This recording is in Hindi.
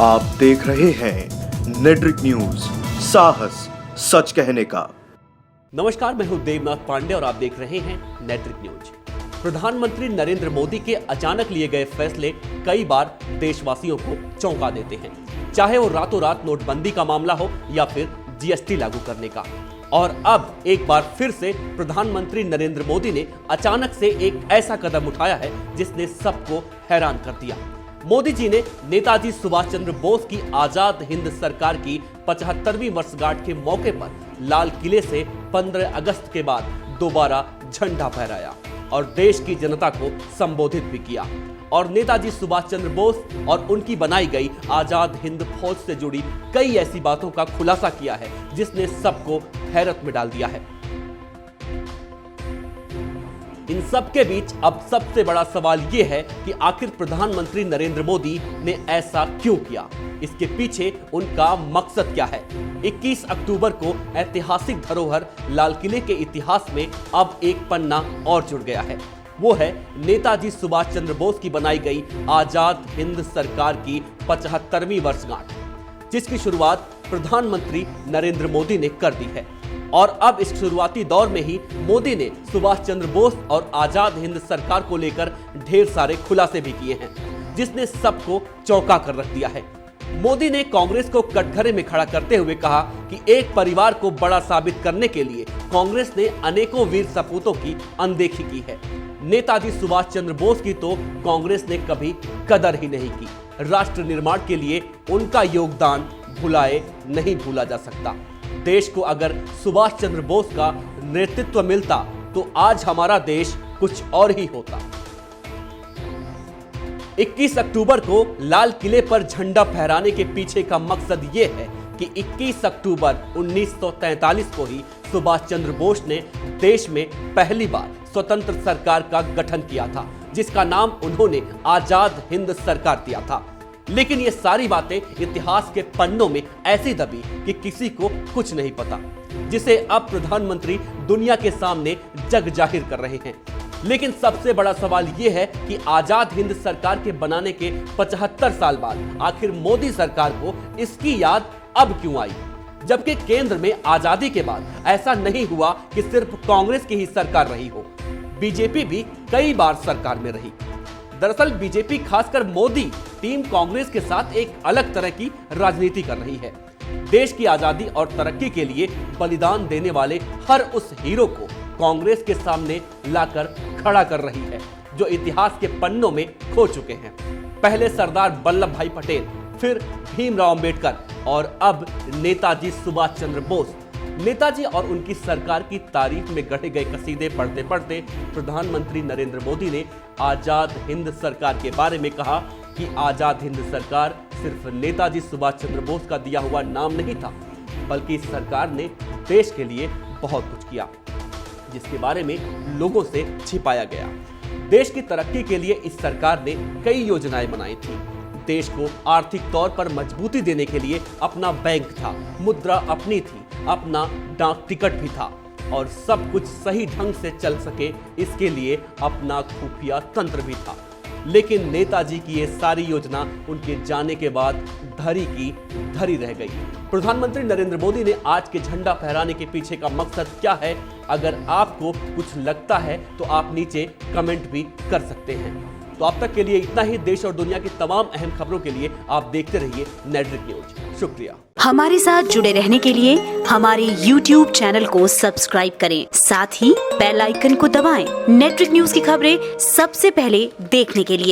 आप देख रहे हैं नेट्रिक न्यूज, साहस सच कहने का। नमस्कार, मैं हूं देवनाथ पांडे और आप देख रहे हैं नेट्रिक न्यूज। प्रधानमंत्री नरेंद्र मोदी के अचानक लिए गए फैसले कई बार देशवासियों को चौंका देते हैं, चाहे वो रातों रात नोटबंदी का मामला हो या फिर जीएसटी लागू करने का। और अब एक बार फिर से प्रधानमंत्री नरेंद्र मोदी ने अचानक से एक ऐसा कदम उठाया है जिसने सबको हैरान कर दिया। मोदी जी ने नेताजी सुभाष चंद्र बोस की आजाद हिंद सरकार की 75वीं वर्षगांठ के मौके पर लाल किले से 15 अगस्त के बाद दोबारा झंडा फहराया और देश की जनता को संबोधित भी किया। और नेताजी सुभाष चंद्र बोस और उनकी बनाई गई आजाद हिंद फौज से जुड़ी कई ऐसी बातों का खुलासा किया है जिसने सबको हैरत में डाल दिया है। इन सब के बीच अब सबसे बड़ा सवाल यह है कि आखिर प्रधानमंत्री नरेंद्र मोदी ने ऐसा क्यों किया, इसके पीछे उनका मकसद क्या है। 21 अक्टूबर को ऐतिहासिक धरोहर लाल किले के इतिहास में अब एक पन्ना और जुड़ गया है। वो है नेताजी सुभाष चंद्र बोस की बनाई गई आजाद हिंद सरकार की 75वीं वर्षगांठ, जिसकी शुरुआत प्रधानमंत्री नरेंद्र मोदी ने कर दी है। और अब इस शुरुआती दौर में ही मोदी ने सुभाष चंद्र बोस और आजाद हिंद सरकार को लेकर ढेर सारे खुलासे भी किए हैं, जिसने सबको चौंका कर रख दिया है। मोदी ने कांग्रेस को कटघरे में खड़ा करते हुए कहा कि एक परिवार को बड़ा साबित करने के लिए कांग्रेस ने अनेकों वीर सपूतों की अनदेखी की है। नेताजी सुभाष चंद्र बोस की तो कांग्रेस ने कभी कदर ही नहीं की। राष्ट्र निर्माण के लिए उनका योगदान भुलाए नहीं भूला जा सकता। देश को अगर सुभाष चंद्र बोस का नेतृत्व मिलता तो आज हमारा देश कुछ और ही होता। 21 अक्टूबर को लाल किले पर झंडा फहराने के पीछे का मकसद यह है कि 21 अक्टूबर 1943 को ही सुभाष चंद्र बोस ने देश में पहली बार स्वतंत्र सरकार का गठन किया था, जिसका नाम उन्होंने आजाद हिंद सरकार दिया था। लेकिन ये सारी बातें इतिहास के पन्नों में ऐसी दबी कि किसी को कुछ नहीं पता, जिसे अब प्रधानमंत्री दुनिया के सामने जग जाहिर कर रहे हैं। लेकिन सबसे बड़ा सवाल यह है कि आजाद हिंद सरकार के बनाने के 75 साल बाद आखिर मोदी सरकार को इसकी याद अब क्यों आई, जबकि केंद्र में आजादी के बाद ऐसा नहीं हुआ कि सिर्फ कांग्रेस की ही सरकार रही हो, बीजेपी भी कई बार सरकार में रही। दरअसल बीजेपी, खासकर मोदी टीम, कांग्रेस के साथ एक अलग तरह की राजनीति कर रही है। देश की आजादी और तरक्की के लिए बलिदान देने वाले हर उस हीरो को कांग्रेस के सामने लाकर खड़ा कर रही है, जो इतिहास के पन्नों में खो चुके हैं। पहले सरदार वल्लभ भाई पटेल, फिर भीमराव अंबेडकर और अब नेताजी सुभाष चंद्र बोस। नेताजी और उनकी सरकार की तारीफ में गढ़े गए कसीदे पढ़ते पढ़ते प्रधानमंत्री नरेंद्र मोदी ने आजाद हिंद सरकार के बारे में कहा कि आजाद हिंद सरकार सिर्फ नेताजी सुभाष चंद्र बोस का दिया हुआ नाम नहीं था, बल्कि इस सरकार ने देश के लिए बहुत कुछ किया, जिसके बारे में लोगों से छिपाया गया। देश की तरक्की के लिए इस सरकार ने कई योजनाएं बनाई थी। देश को आर्थिक तौर पर मजबूती देने के लिए अपना बैंक था, मुद्रा अपनी थी, अपना डाक टिकट भी था, और सब कुछ सही ढंग से चल सके इसके लिए अपना खुफिया तंत्र भी था। लेकिन नेताजी की ये सारी योजना उनके जाने के बाद धरी की धरी रह गई। प्रधानमंत्री नरेंद्र मोदी ने आज के झंडा फहराने के पीछे का मकसद क्या है? अगर आपको कुछ लगता है तो आप नीचे कमेंट भी कर सकते हैं। तो अब तक के लिए इतना ही। देश और दुनिया की तमाम अहम खबरों के लिए आप देखते रहिए नेट्रिक न्यूज। शुक्रिया। हमारे साथ जुड़े रहने के लिए हमारे YouTube चैनल को सब्सक्राइब करें, साथ ही बेल आइकन को दबाएं। नेट्रिक न्यूज की खबरें सबसे पहले देखने के लिए।